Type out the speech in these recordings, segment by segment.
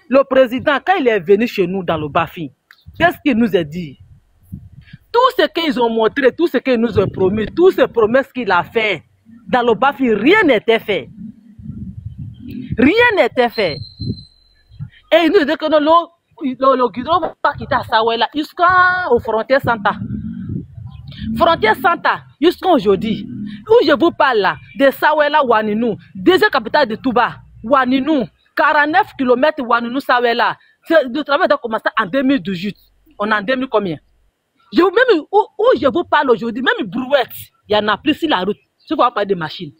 Le président, quand il est venu chez nous dans le Bafi, qu'est-ce qu'il nous a dit? Tout ce qu'ils ont montré, tout ce qu'ils nous ont promis, toutes ces promesses qu'il a fait, dans le Bafi, rien n'était fait. Rien n'était fait. Et il nous dit que le Guidron ne va pas quitter Sawela jusqu'aux frontières Santa. Frontière Santa, jusqu'à aujourd'hui. Où je vous parle là, de Sawela Waninou, deuxième capitale de Touba, Waninou, 49 km Waninou Sawela. Le travail a commencé en 2018. On est en 2000 combien? Même où je vous parle aujourd'hui, même brouette, il y en a plus sur la route. Si vous parlez de machines.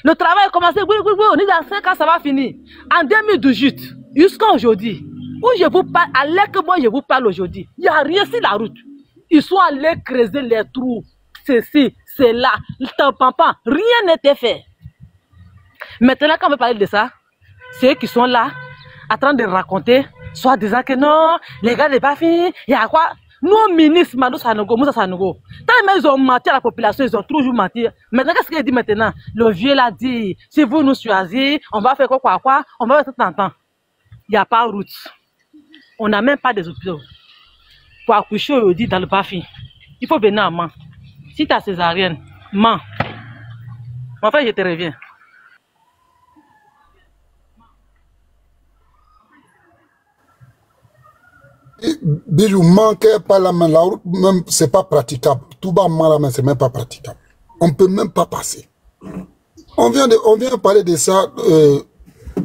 Le travail a commencé, oui, on est dans 5 ans, ça va finir. En 2018, jusqu'à aujourd'hui, où je vous parle, à l'air que moi je vous parle aujourd'hui, il n'y a rien sur la route. Ils sont allés creuser les trous, ceci, c'est là, le tampampan, rien n'était fait. Maintenant, quand on veut parler de ça, c'est eux qui sont là, en train de raconter, soit disant que non, les gars, n'est pas fini, il y a quoi? Nos ministres, Madou Sanogo, Moussa Sanogo, tellement ils ont menti à la population, ils ont toujours menti. Maintenant, qu'est-ce qu'il dit maintenant? Le vieux l'a dit, si vous nous choisissez, on va faire quoi, on va faire tout en temps. Il n'y a pas de route. On n'a même pas des hôpitaux. Pour accoucher aujourd'hui dans le Bafi, il faut venir à Mans. Si tu as césarienne, Mans. Mon frère, je te reviens. Bijou, manquez pas la main, la route même, c'est pas praticable. Tout bas, la main, c'est même pas praticable. On peut même pas passer. On vient parler de ça,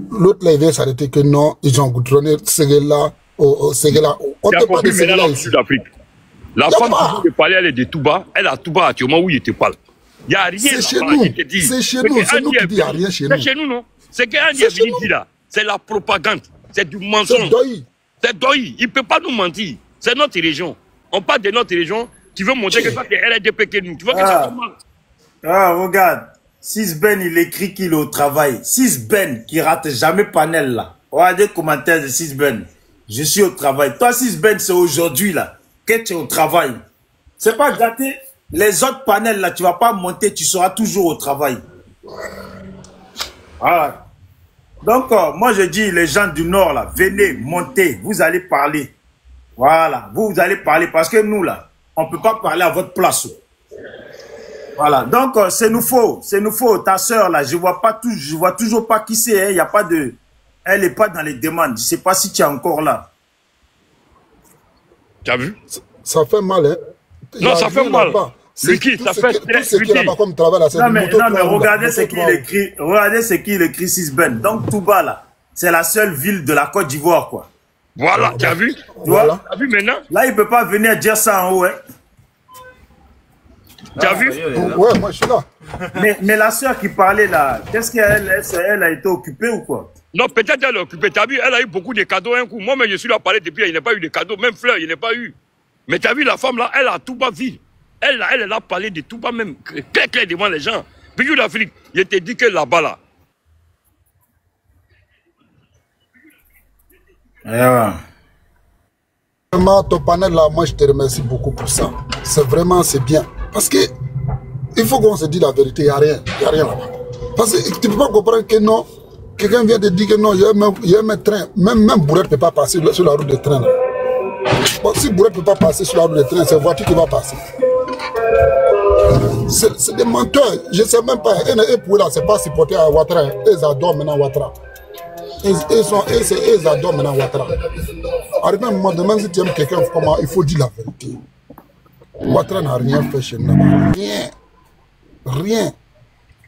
l'autre là, il vient s'arrêter que non, ils ont goudronné Séguéla, Séguéla. On ne peut pas de Séguéla ici. La femme qui te parlait, elle est de Touba, elle a Touba actuellement où il te parle. Il n'y a rien. C'est chez nous, c'est chez nous, c'est nous qui disons, il n'y a rien chez nous. C'est chez nous, non? C'est qu'Andy est venu dire là, c'est la propagande, c'est du mensonge. C'est Doyi, il ne peut pas nous mentir. C'est notre région. On parle de notre région, tu veux montrer que toi, tu es LDP que nous. Tu vois que c'est comment? Ah, regarde. 6 Ben, il écrit qu'il est au travail. 6 Ben, qui rate jamais panel là. Regardez les commentaires de 6 Ben. Je suis au travail. Toi, 6 Ben, c'est aujourd'hui là. Que tu es au travail. C'est pas gâté. Les autres panels là, tu vas pas monter, tu seras toujours au travail. Voilà. Donc, moi je dis, les gens du Nord là, venez, montez, vous allez parler. Voilà, vous allez parler parce que nous là, on ne peut pas parler à votre place. Voilà, donc c'est nous faux, ta soeur là, je vois toujours pas qui c'est, hein, y a pas de, elle n'est pas dans les demandes, je sais pas si tu es encore là. Tu as vu? Ça fait mal, hein? Non, ça fait mal. Lucky, ça fait tout ce qui est là-bas comme travail là, c'est non, mais regardez ce qu'il écrit, regardez ce qu'il écrit 6 Ben. Donc Touba là, c'est la seule ville de la Côte d'Ivoire quoi. Voilà, tu as vu? Voilà. Tu as vu maintenant? Là, il peut pas venir dire ça en haut, hein. Tu as vu? Ouais, moi je suis là. Mais la soeur qui parlait là, qu'est-ce qu'elle a été occupée ou quoi? Non, peut-être elle est occupée. Tu as vu, elle a eu beaucoup de cadeaux un coup. Moi-même, je suis là parler depuis, il n'a pas eu de cadeaux. Même fleurs, il n'a pas eu. Mais tu as vu, la femme là, elle a Touba ville. Elle a parlé de Touba même, clair devant les gens. Bijou d'Afrique, je te dis que là-bas là. Vraiment, ton panel là, moi je te remercie beaucoup pour ça. C'est vraiment, c'est bien. Parce que, il faut qu'on se dise la vérité, il n'y a rien là-bas. Parce que tu ne peux pas comprendre que non, quelqu'un vient de dire que non, il y a un train, même Bourret ne peut pas passer sur la route de train là. Bon, si Bourret ne peut pas passer sur la route de train, c'est la voiture qui va passer. C'est des menteurs, je ne sais même pas. Et pour là, c'est pas supporter à Ouattara. Ils adorent maintenant Ouattara. Ils adorent maintenant Ouattara. Arrivé à un moment donné, même si tu aimes quelqu'un, il faut dire la vérité. Ouattara n'a rien fait chez nous. Rien.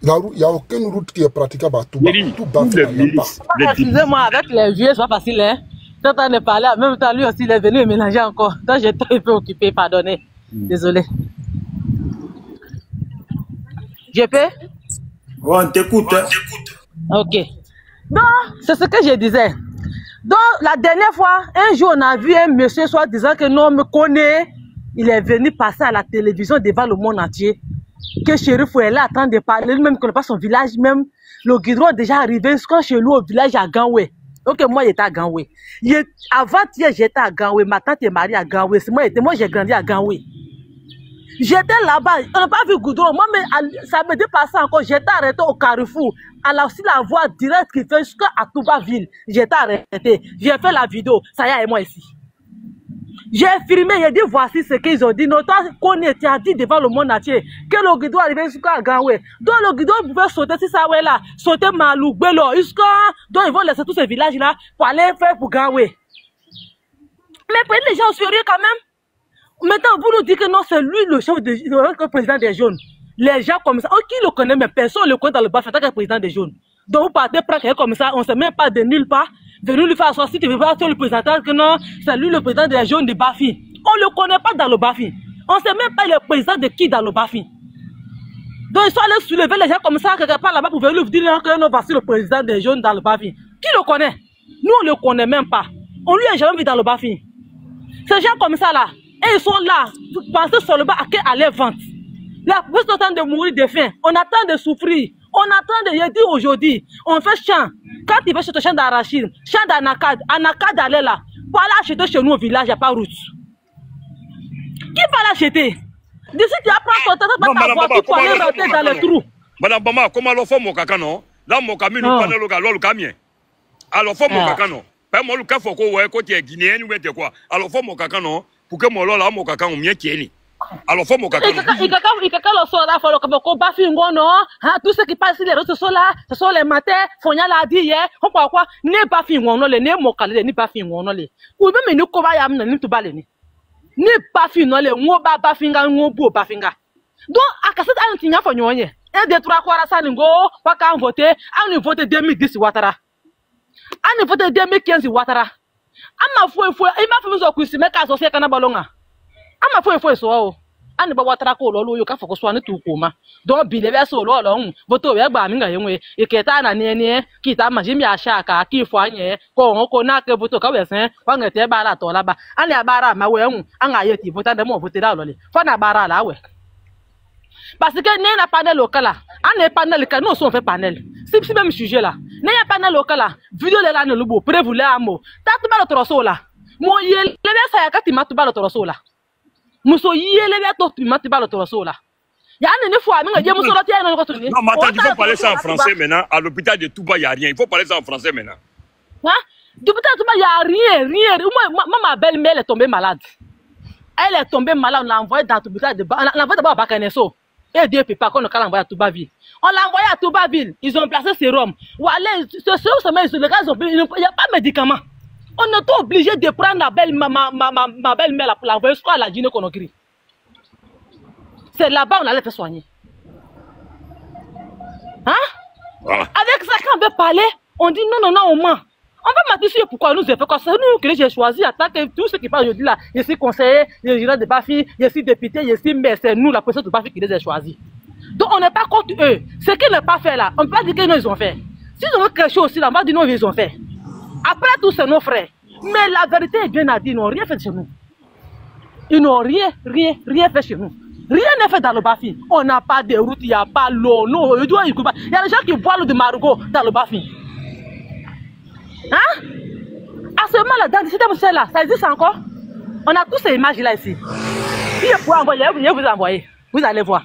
Il n'y a aucune route qui est praticable à Touba. Excusez-moi, avec les vieux, c'est pas facile, hein. Quand on est parlé, en même temps, lui aussi, il est venu mélanger encore. Donc, j'étais un peu occupé, pardonnez. Désolé. Je peux? On t'écoute. Ok. Donc, c'est ce que je disais. Donc, la dernière fois, un jour, on a vu un monsieur soit disant que non, on me connaît. Il est venu passer à la télévision devant le monde entier. Que Chérif est là en train de parler. Lui-même ne connaît pas son village. Même le Guidron est déjà arrivé quand chez lui au village à Ganoué. Ok, moi, j'étais à Ganoué. Avant-hier, j'étais à Ganoué. Ma tante est mariée à Ganoué. Moi, j'ai grandi à Ganoué. J'étais là-bas, on n'a pas vu goudron. Moi, mais ça me dépassait encore. J'étais arrêté au carrefour. Alors, aussi la voie directe qui fait jusqu'à Touba-Ville. J'étais arrêté. J'ai fait la vidéo. Ça y est, et moi ici. J'ai filmé, j'ai dit voici ce qu'ils ont dit. Non, toi, qu'on était à dit devant le monde entier que le guidon arrivait jusqu'à Grand-Way. Donc, le guidon pouvait sauter si ça ouais là. Sauter Malou, Belo, jusqu'à. Donc, ils vont laisser tous ces villages-là pour aller faire pour Grand-Way. Mais les gens sont sérieux quand même. Maintenant, vous nous dites que non, c'est lui le chef le président des jeunes. Les gens comme ça, qui le connaît, mais personne ne le connaît dans le Bafin, tant que président des jeunes. Donc vous partez prendre quelqu'un comme ça, on ne sait même pas de nulle part, venir lui faire asseoir, si tu veux pas le président, que non, c'est lui le président des jeunes de Bafin. On ne le connaît pas dans le Bafin. On ne sait même pas le président de qui dans le Bafin. Donc ils sont allés soulever les gens comme ça, quelque part là-bas, pour venir lui dire que non, voici le président des jeunes dans le Bafin. Qui le connaît? Nous, on ne le connaît même pas. On lui a jamais vu dans le Bafin. Ces gens comme ça là, et ils sont là, vous pensez seulement à quelle allait vente. La plus de temps de mourir de faim, on attend de souffrir, on attend de dire aujourd'hui, on fait champ. Quand il va acheter champ d'arachide, champ d'anacade, anacade allait là, pour aller acheter chez nous au village, il n'y a pas route. Qui va l'acheter? D'ici tu apprends ton temps, tu vas t'avoir, tu peux aller rentrer dans les trous. Madame Bama, comment l'on fait mon caca non? Là, mon camion, nous prenons le camion. Alors, faut mon caca non? Pas moi, le cas, faut qu'on voit côté guinéen ou quoi. Alors, faut mon caca non? Pour que mon là, mon caca, on m'y est. Alors, faut mon caca. Il le sort là, faut le Bafin, non? Tout ce qui passe, les réseaux sont là, ce sont les matins, Fonia l'a dit hier, on croit quoi? N'est pas fin, non, les n'est mon calé, n'est pas fin, non, les. Ou même, nous, comment y a amené, tout balé. N'est pas fin, non, les, ou ba finga, ou beau ba finga. Donc, à cassette, à l'intérieur, faut n'y aller. Un des trois quoi, ça n'ingo, pas qu'à voter, à nous voter 2010 Ouattara. À nous voter 2015 Ouattara. À ma foi, il m'a fait me mais qu'à associer qu'à balonga. À ma foi, so. À ne pas Ouattara ko lolo yo ka foko so ne tout koma. Donc bile be so lolo voto be gba mi nga yenwe e keta na ne ki ta ma jimi ashaka ki fo anye ko na ke voto ka we sen wa ngete ba la to la ba. Ani abara ma we hu anga ye ti vota de mo voter la lole. Fa na bara la we. Parce que n'est la panel local là. On est panel local, nous on fait panel. C'est même sujet là. N'est pas panel local là. Vidéo là ne lubo, prévu là amo. Ta tu ba le trosso là. Mo yele ça ya ka ti ma tu ba le trosso là. Muso yele to tu ma tu ba le trosso là. Ya ne fois mi nga muso loti na ko tu ni. Non, mais attends, il faut parler ça en français maintenant. À l'hôpital de Touba, il n'y a rien. Il faut parler ça en français maintenant. Hein? L'hôpital de Touba, il n'y a rien. Ma belle-mère est tombée malade. Elle est tombée malade, on l'a envoyée dans l'hôpital de Touba. On l'a envoyée d'abord à Bakaneso. Et Dieu peut pas qu'on le envoyé à Touba-Ville. On l'a envoyé à Touba-Ville. Ils ont placé sérum. Voilà, ce sérum, les gars, il n'y a pas de médicaments. On est obligé de prendre ma belle-mère pour l'envoyer jusqu'à la Guinée-Conakry. C'est là-bas qu'on allait faire soigner. Hein? Voilà. Avec ça, quand on veut parler, on dit non, on ment. On va m'attirer pourquoi nous avons fait. C'est nous que j'ai choisi en tant que tout ce qui parle aujourd'hui là. Je suis conseiller, je suis de Bafi, je suis député, je suis maire. C'est nous, la personne de Bafi, qui les a choisis. Donc on n'est pas contre eux. Ce qu'ils n'ont pas fait là, on ne peut pas dire que nous ils ont fait. S'ils ont fait quelque chose aussi là, on va dire non, ils ont fait. Après tout, c'est nos frères. Mais la vérité est bien à dire, ils n'ont rien fait chez nous. Ils n'ont rien fait chez nous. Rien n'est fait dans le Bafi. On n'a pas de route, il n'y a pas l'eau. Non, il y a des gens qui voient l'eau de Margot dans le Bafi. Hein? À ce moment-là, dans le système là, ça existe encore? On a tous ces images-là ici. Si je pourrais envoyer, je vais vous envoyer. Vous allez voir.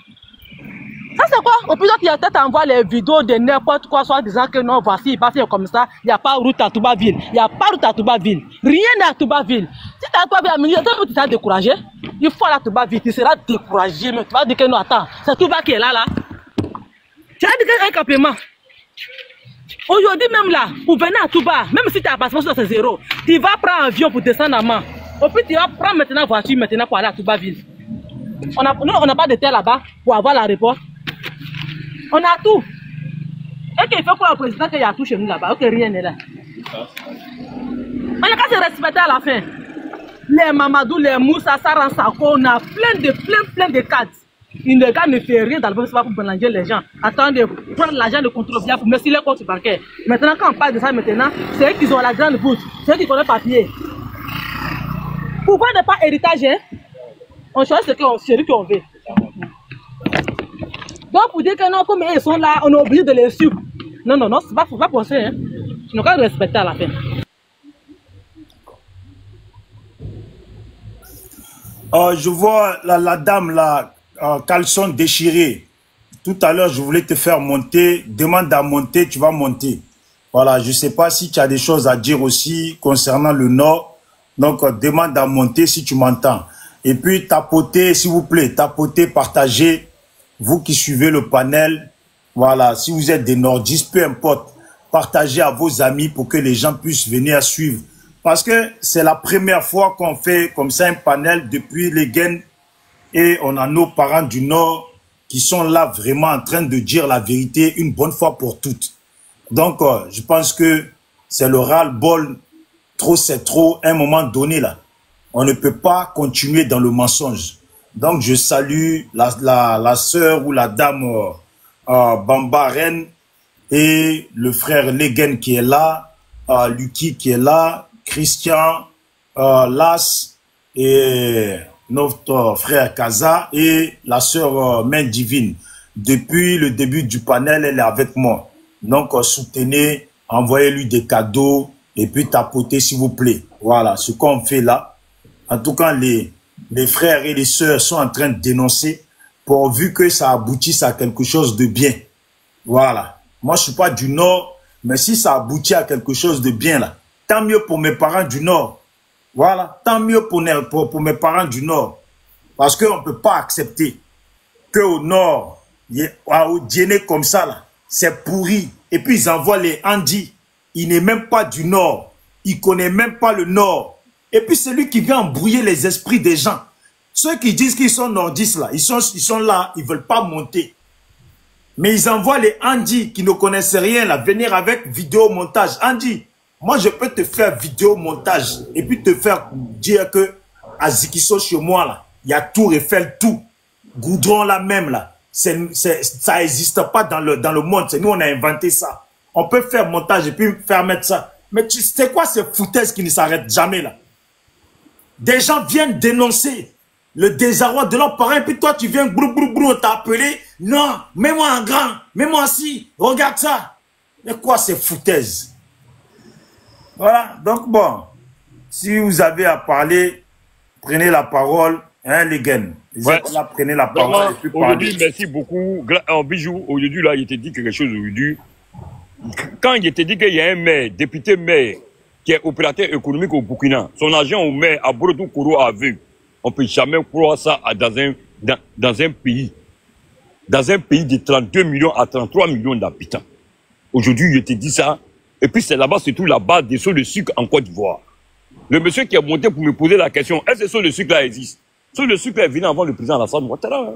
Ça c'est quoi? Au plus tard, il y a peut-être envoyé les vidéos de n'importe quoi, soit disant que non, voici, il passe comme ça, il n'y a pas route à Touba-Ville. Il n'y a pas route à Touba-Ville. Rien à Touba-Ville. Si tu as Touba-Ville, tu seras découragé. Il faut aller à Touba-Ville, tu seras découragé. Mais tu vas dire que non, attends, c'est Touba qui est là. Tu as dit qu'il y a un campement. Aujourd'hui même là, pour venir à Touba, même si tu as passeport c'est zéro, tu vas prendre un avion pour descendre à Mans. Au plus tu vas prendre maintenant voiture maintenant pour aller à Touba-Ville. On n'a pas de terre là-bas pour avoir l'aéroport. On a tout. Et qu'il faut qu'on le président qu'il y a tout chez nous là-bas. Ok, rien n'est là. On a qu'à se respecter à la fin. Les Mamadou, les Moussa, Saran Sako, on a plein de cadres. Le gars ne fait rien dans le banque pour mélanger les gens. Attendez, prendre l'argent de contrôle bien pour mettre les comptes bancaires. Maintenant, quand on parle de ça maintenant, c'est eux qui ont la grande bouche. C'est eux qui ont le papier. Pourquoi ne pas héritage, hein? On choisit celui qu'on veut. Donc, pour dire que non, comme ils sont là, on est obligé de les suivre. Non, c'est pas, faut pas penser, hein. Tu n'as qu'à respecter à la fin. Je vois la dame là. caleçon déchiré. Tout à l'heure, je voulais te faire monter. Demande à monter, tu vas monter. Voilà, je ne sais pas si tu as des choses à dire aussi concernant le Nord. Donc, demande à monter si tu m'entends. Et puis, tapotez, s'il vous plaît, tapotez, partagez. Vous qui suivez le panel, voilà, si vous êtes des nordistes, peu importe, partagez à vos amis pour que les gens puissent venir suivre. Parce que c'est la première fois qu'on fait comme ça un panel depuis les gains et on a nos parents du Nord qui sont là vraiment en train de dire la vérité une bonne fois pour toutes. Donc, je pense que c'est le ras-le-bol, trop c'est trop, à un moment donné là. On ne peut pas continuer dans le mensonge. Donc, je salue la sœur ou la dame Bamba Reine et le frère Legen qui est là, Lucky qui est là, Christian, Las et notre frère Kaza et la sœur Main Divine. Depuis le début du panel, elle est avec moi. Donc, soutenez, envoyez-lui des cadeaux et puis tapotez s'il vous plaît. Voilà ce qu'on fait là. En tout cas, les frères et les sœurs sont en train de dénoncer pourvu que ça aboutisse à quelque chose de bien. Voilà. Moi, je ne suis pas du Nord, mais si ça aboutit à quelque chose de bien, là, tant mieux pour mes parents du Nord. Voilà. Tant mieux pour mes parents du Nord. Parce qu'on ne peut pas accepter qu'au Nord, au Djéné comme ça, là, c'est pourri. Et puis, ils envoient les Andis. Il n'est même pas du Nord. Il ne connaît même pas le Nord. Et puis, c'est lui qui vient embrouiller les esprits des gens. Ceux qui disent qu'ils sont nordistes, là, ils sont là, ils ne veulent pas monter. Mais ils envoient les Andis qui ne connaissent rien, là, venir avec vidéo-montage. Andi, moi, je peux te faire vidéo-montage et puis te faire dire que à Zikiso, chez moi, là, il y a Tour Eiffel, tout. Goudron, là même, là. Ça n'existe pas dans le monde. C'est nous, on a inventé ça. On peut faire montage et puis faire mettre ça. Mais tu sais quoi, ces foutaises qui ne s'arrêtent jamais, là? Des gens viennent dénoncer le désarroi de leurs parents et puis toi tu viens brou, t'as appelé, non, mets-moi en grand, mets-moi assis, regarde ça. Mais quoi ces foutaises? Voilà, donc bon, si vous avez à parler, prenez la parole, hein les gars. Ouais. Là, prenez la parole et puis parlez. Aujourd'hui, merci beaucoup. Bijou, aujourd'hui là, il t'a dit quelque chose aujourd'hui. Quand il t'a dit qu'il y a un maire, député maire, qui est opérateur économique au Burkina, son agent au maire à Brodou Kourou a vu. On ne peut jamais croire ça dans un pays de 32 millions à 33 millions d'habitants. Aujourd'hui, je te dis ça. Et puis c'est là-bas, surtout la base des sauts de sucre en Côte d'Ivoire. Le monsieur qui est monté pour me poser la question, est-ce que ce sauts de sucre-là existe? Ce sauts de sucre est venu avant le président Alassane Ouattara. Hein?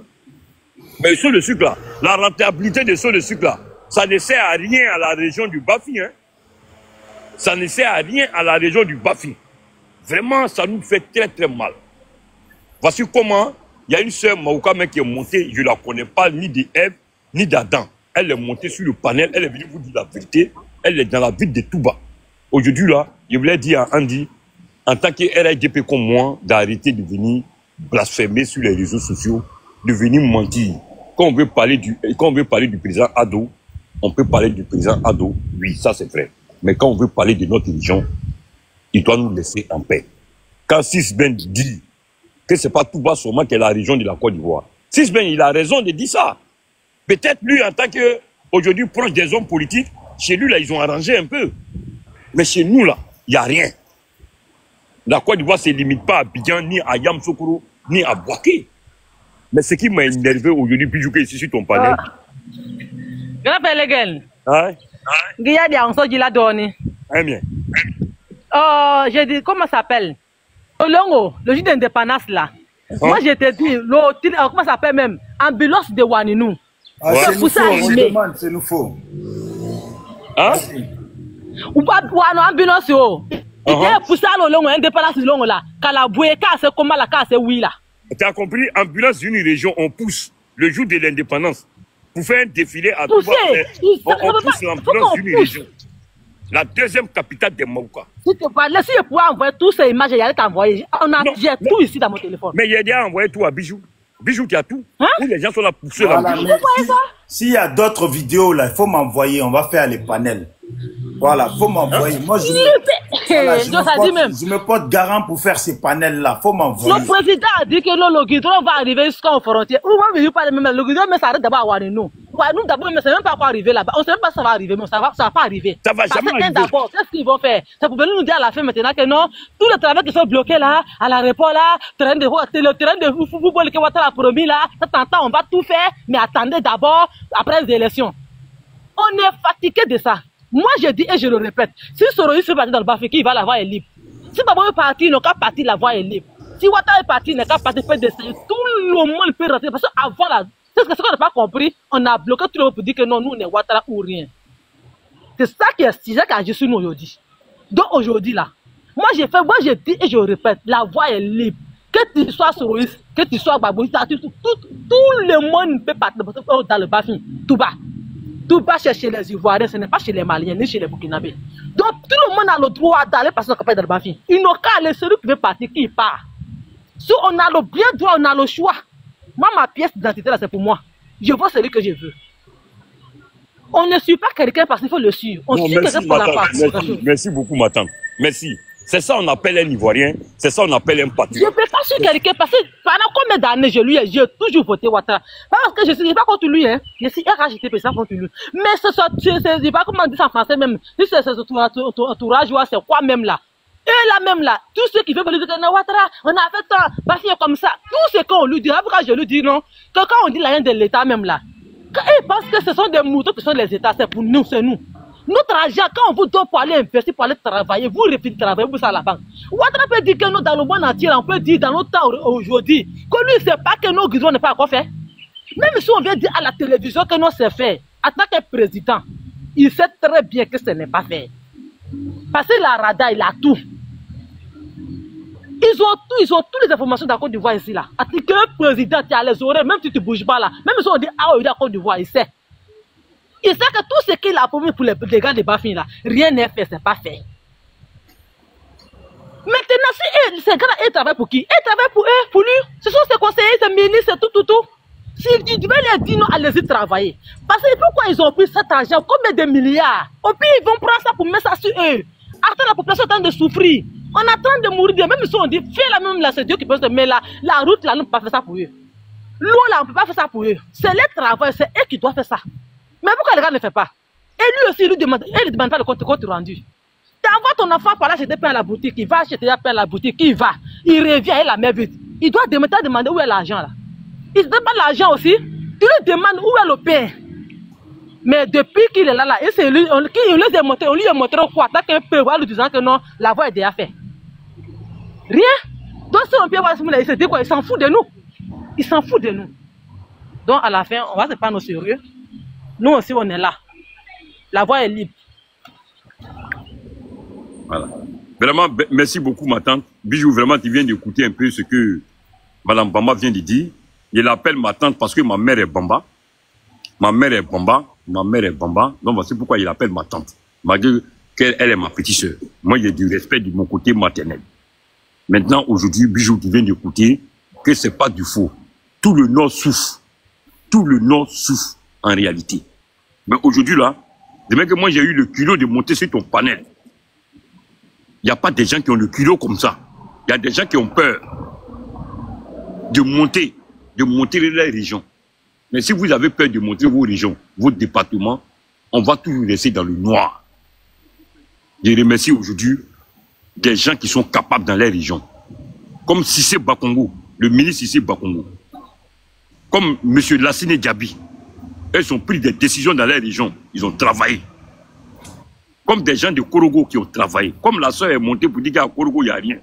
Mais le sauts de sucre-là, la rentabilité des sauts de sucre-là, ça ne sert à rien à la région du Bafi. Hein? Ça ne sert à rien à la région du Bafi. Vraiment, ça nous fait très très mal. Voici comment il y a une sœur Maouka qui est montée, je ne la connais pas ni d'Ève ni d'Adam. Elle est montée sur le panel, elle est venue vous dire la vérité, elle est dans la ville de Touba. Aujourd'hui là, je voulais dire à Andy, en tant que RIDP comme moi, d'arrêter de venir blasphémer sur les réseaux sociaux, de venir mentir. Quand on veut parler du président Ado, on peut parler du président Ado, oui, ça c'est vrai. Mais quand on veut parler de notre religion, il doit nous laisser en paix. Quand Sisben dit que ce n'est pas Touba seulement qui est la région de la Côte d'Ivoire, Sisben, il a raison de dire ça. Peut-être lui, en tant que, aujourd'hui, proche des hommes politiques, chez lui, là, ils ont arrangé un peu. Mais chez nous, là, il n'y a rien. La Côte d'Ivoire ne se limite pas à Abidjan, ni à Yamoussoukro, ni à Bouaké. Mais ce qui m'a énervé aujourd'hui, puis je suis ici sur ton panel. Grand père Legen. Hein? Il y a des enfants qui l'ont donné. Hein, bien. J'ai dit, comment ça s'appelle? Olongo, le jour d'indépendance là. Moi, je te dis, comment ça s'appelle même? Ambulance de Waninou. Ah, ouais. C'est nous faux, on demande, c'est nous faux. Hein? Ou pas, ambulance, oh. Il y a pour ça, l'olongo, indépendance de l'olongo là. Quand la bouée, c'est comment la casse, oui là. Tu as compris? Ambulance d'une région, on pousse le jour de l'indépendance. Pour faire un défilé à Touba, on pousse l'ambulance d'une région. La deuxième capitale des Maouka. Si tu vois, si je pouvais envoyer toutes ces images, j'allais t'envoyer. J'ai tout ici dans mon téléphone. Mais il y a déjà envoyé tout à Bijou. Bijou qui a tout. Hein? Où les gens sont là pour S'il y a d'autres vidéos là, il faut m'envoyer, on va faire les panels. Voilà, faut m'envoyer. Moi, je me porte garant pour faire ces panels-là. Faut m'envoyer. Le président a dit que le guidon va arriver jusqu'aux frontières. Où va venir parler même le guidon, mais ça arrête d'abord à Ouanou. Nous d'abord, mais c'est même pas quoi arriver là-bas. On sait même pas ça va arriver, mais ça va pas arriver. Ça va jamais arriver. D'abord, qu'est-ce qu'ils vont faire? Ça pouvait nous dire à la fin maintenant que non, tous les travaux qui sont bloqués là, à l'aéroport là, le terrain de football que Ouattara a promis là, on va tout faire, mais attendez d'abord, après les élections. On est fatigué de ça. Moi, je dis et je le répète, si Soroïs fait partie dans le Bafiki, la voie est libre. Si Babo est parti, il n'a qu'à partir, la voie est libre. Si Ouattara est parti, il n'a qu'à partir, peut d'essayer. Tout le monde peut rentrer. Parce qu'avant, c'est ce qu'on n'a pas compris. On a bloqué tout le monde pour dire que non, nous, on est Ouattara ou rien. C'est ça qui a agi sur nous aujourd'hui. Donc aujourd'hui, là, moi, je dis et je répète, la voie est libre. Que tu sois Soroïs, que tu sois Babo, tout le monde peut partir dans le Bafin, tout bas. Tout bas chez les Ivoiriens, ce n'est pas chez les Maliens ni chez les Burkinabés. Donc tout le monde a le droit d'aller passer dans le Bafin. Ils n'ont qu'à aller, celui qui veut partir, qui part. Si on a le bien droit, on a le choix. Moi, ma pièce d'identité, là, c'est pour moi. Je vois celui que je veux. On ne suit pas quelqu'un parce qu'il faut le suivre. On suit quelqu'un pour la part. Merci beaucoup, ma tante. Merci. C'est ça on appelle un Ivoirien, c'est ça on appelle un patriote. Je ne peux pas suivre quelqu'un parce que pendant combien d'années j'ai toujours voté Ouattara. Parce que je ne suis pas contre lui, hein. Je suis RHT président contre lui. Mais je ne sais pas comment on dit ça en français même. Si c'est ce entourage, c'est quoi même là? Et là même là, tout ce qui veut me dire que Ouattara, on a fait ça, parce que comme ça, tout ce qu'on lui dit, pourquoi je lui dis non, que quand on dit la haine de l'État même là, parce que ce sont des moutons qui sont les États, c'est pour nous, c'est nous. Notre argent, quand on vous donne pour aller investir, pour aller travailler, vous refusez de travailler, vous ça à la banque. Ouattara peut dire que nous, dans le monde entier, on peut dire dans notre temps aujourd'hui, que lui, c'est pas que nos guidons n'est pas encore fait. Même si on vient dire à la télévision que non, c'est fait, en tant que président, il sait très bien que ce n'est pas fait. Parce que la RADA, il a tout. Ils ont toutes les informations de la Côte d'Ivoire ici, là. En tant que président, tu as les oreilles, même si tu ne bouges pas là, même si on dit, ah, il est à Côte d'Ivoire, il sait. Il sait que tout ce qu'il a promis pour les gars de Bafin là, rien n'est fait, c'est pas fait. Maintenant, si ces gars-là, ils travaillent pour qui? Ils travaillent pour eux, pour lui. Ce sont ses conseillers, ses ministres, tout. S'ils devaient leur dire non, allez-y travailler. Parce que pourquoi ils ont pris cet argent, combien de milliards? Au pire, ils vont prendre ça pour mettre ça sur eux. Après, la population est en train de souffrir. On est en train de mourir. Même si on dit, fais la même là, c'est Dieu qui peut se mettre là. La route là, on ne peut pas faire ça pour eux. L'eau là, on ne peut pas faire ça pour eux. C'est leur travail, c'est eux qui doivent faire ça. Mais pourquoi les gars ne font pas? Et lui aussi, il ne demande pas le compte rendu. Tu envoies ton enfant par là, acheter pain à la boutique, il va acheter pain à la boutique, il va, il revient, il la met vite. Il doit demander où est l'argent là. Il ne donne pas l'argent aussi, tu lui demandes où est le pain. Mais depuis qu'il est là, et c'est lui, on lui a montré quoi, tant qu'un peu, en lui disant que non, la voie est déjà faite. Rien. Donc si on peut voir ce il se dit quoi, il s'en fout de nous. Il s'en fout de nous. Donc à la fin, on va se prendre au sérieux. Nous aussi, on est là. La voie est libre. Voilà. Vraiment, merci beaucoup, ma tante. Bijou, vraiment, tu viens d'écouter un peu ce que Madame Bamba vient de dire. Je l'appelle ma tante parce que ma mère est Bamba. Ma mère est Bamba. Donc, voici pourquoi il l'appelle ma tante. Malgré qu'elle est ma petite soeur. Moi, j'ai du respect de mon côté maternel. Maintenant, aujourd'hui, Bijou, tu viens d'écouter que c'est pas du faux. Tout le Nord souffre. Tout le Nord souffre. En réalité. Mais aujourd'hui, là, demain que moi j'ai eu le culot de monter sur ton panel, il n'y a pas des gens qui ont le culot comme ça. Il y a des gens qui ont peur de monter les régions. Mais si vous avez peur de monter vos régions, votre département, on va toujours laisser dans le noir. Je remercie aujourd'hui des gens qui sont capables dans les régions. Comme Cissé Bakongo, le ministre Cissé Bakongo. Comme M. Lassine Diaby. Ils ont pris des décisions dans les régions. Ils ont travaillé. Comme des gens de Korogo qui ont travaillé. Comme la soeur est montée pour dire qu'à Korogo, il n'y a rien.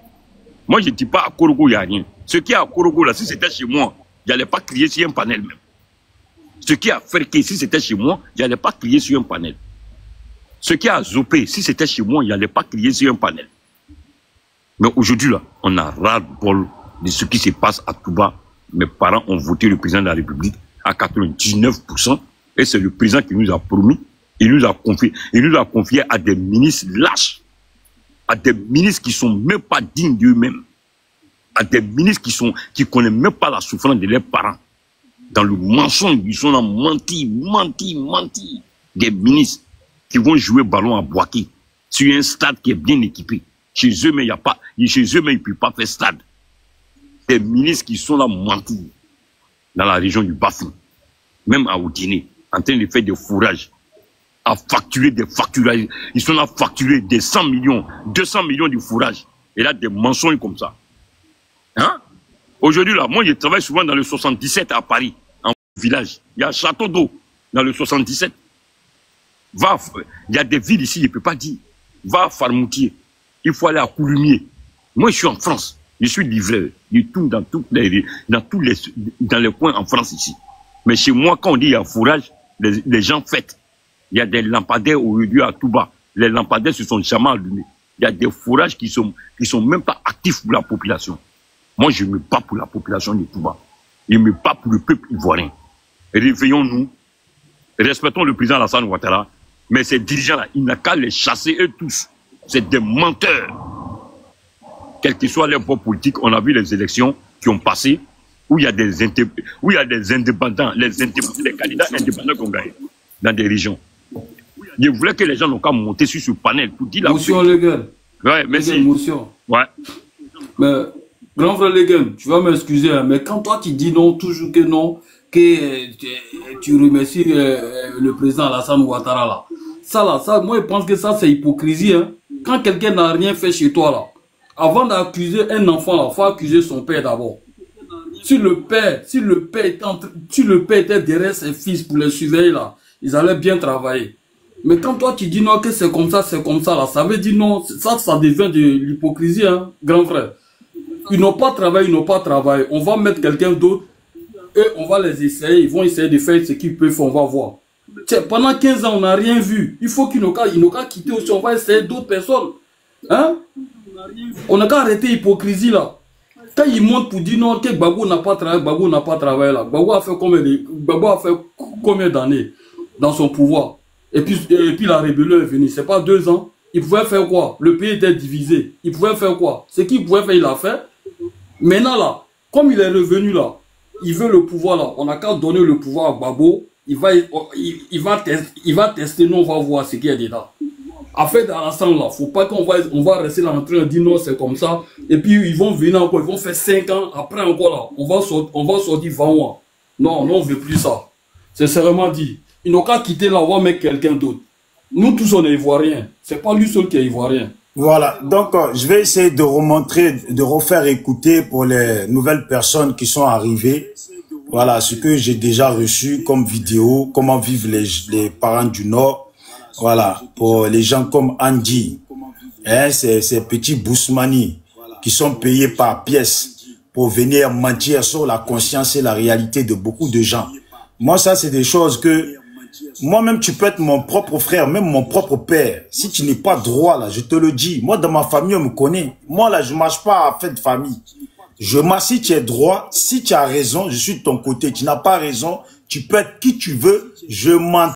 Moi, je ne dis pas à Korogo, il n'y a rien. Ce qui est à Korogo, là, si c'était chez moi, il n'allait pas crier sur un panel même. Ce qui est à Ferké, si c'était chez moi, il n'allait pas crier sur un panel. Ce qui est à Zopé, si c'était chez moi, il n'allait pas crier sur un panel. Mais aujourd'hui, là, on a ras-le-bol de ce qui se passe à Touba. Mes parents ont voté le président de la République à 99%, et c'est le président qui nous a promis, il nous a confié à des ministres lâches, à des ministres qui sont même pas dignes d'eux-mêmes, à des ministres qui connaissent même pas la souffrance de leurs parents. Dans le mensonge, ils sont là menti. Des ministres qui vont jouer ballon à Boaké sur un stade qui est bien équipé. Chez eux, mais il n'y a pas, chez eux, mais ils ne peuvent pas faire stade. Des ministres qui sont là mentir dans la région du Bafou, même à Oudine, en train de faire des fourrages, à facturer des facturages. Ils sont là à facturer des 100 millions, 200 millions de fourrages. Et là, des mensonges comme ça. Hein? Aujourd'hui, là, moi, je travaille souvent dans le 77 à Paris, en village. Il y a un château d'eau dans le 77. Va, il y a des villes ici, je ne peux pas dire. Va à Farmoutier. Il faut aller à Coulumiers. Moi, je suis en France. Je suis livreur. Je tourne dans les coins en France ici. Mais chez moi, quand on dit il y a fourrage, les gens fêtent. Il y a des lampadaires au lieu à Touba. Les lampadaires se sont jamais allumés. Il y a des fourrages qui sont même pas actifs pour la population. Moi, je me bats pour la population de Touba. Je me bats pour le peuple ivoirien. Réveillons-nous. Respectons le président Alassane Ouattara. Mais ces dirigeants-là, il n'a qu'à les chasser eux tous. C'est des menteurs. Quel que soit leur poids politique, on a vu les élections qui ont passé, où il y a des indépendants, les candidats indépendants qui ont gagné dans des régions. Je voulais que les gens n'ont qu'à monter sur ce panel pour dire la motion légal. Ouais, merci. Motion. Ouais. Mais, grand frère Leguen, tu vas m'excuser, hein, mais quand toi tu dis non, toujours que non, que tu remercies le président Alassane Ouattara là. Ça, moi je pense que ça c'est hypocrisie. Hein. Quand quelqu'un n'a rien fait chez toi là, avant d'accuser un enfant là, il faut accuser son père d'abord. Si le père était derrière ses fils pour les surveiller là, ils allaient bien travailler. Mais quand toi tu dis non que c'est comme ça là, ça veut dire non, ça devient de l'hypocrisie, hein, grand frère. Ils n'ont pas travaillé, on va mettre quelqu'un d'autre, et on va les essayer, ils vont essayer de faire ce qu'ils peuvent, on va voir. Tiens, pendant 15 ans, on n'a rien vu. Il faut qu'ils n'ont qu'à quitter aussi, on va essayer d'autres personnes. Hein? On n'a qu'à arrêter l'hypocrisie là. Quand ils montent pour dire non, que Gbagbo n'a pas travaillé, là. Gbagbo a fait combien d'années dans son pouvoir? Et puis la rébellion est venue, c'est pas 2 ans. Il pouvait faire quoi? Le pays était divisé. Il pouvait faire quoi? Ce qu'il pouvait faire, il l'a fait. Maintenant là, comme il est revenu là, il veut le pouvoir là. On n'a qu'à donner le pouvoir à Gbagbo. Il va tester, nous on va voir ce qu'il y a dedans. Affaire d'Alassane là, faut pas qu'on va rester là en train de dire non c'est comme ça. Et puis ils vont venir encore, ils vont faire 5 ans, après encore là, on va sortir 20 mois. Non, on veut plus ça. C'est sérieusement dit. Ils n'ont qu'à quitter là, on va mettre quelqu'un d'autre. Nous tous on est ivoiriens. C'est pas lui seul qui est ivoirien. Voilà, donc je vais essayer de refaire écouter pour les nouvelles personnes qui sont arrivées. Voilà, ce que j'ai déjà reçu comme vidéo, comment vivent les parents du Nord. Voilà, pour les gens comme Andy, hein, ces petits Bousmani qui sont payés par pièce pour venir mentir sur la conscience et la réalité de beaucoup de gens. Moi, ça, c'est des choses que... Moi-même, tu peux être mon propre frère, même mon propre père. Si tu n'es pas droit, là, je te le dis. Moi, dans ma famille, on me connaît. Moi, là, je ne marche pas à fête de famille. Je marche si tu es droit. Si tu as raison, je suis de ton côté. Tu n'as pas raison. Tu peux être qui tu veux. Je m'en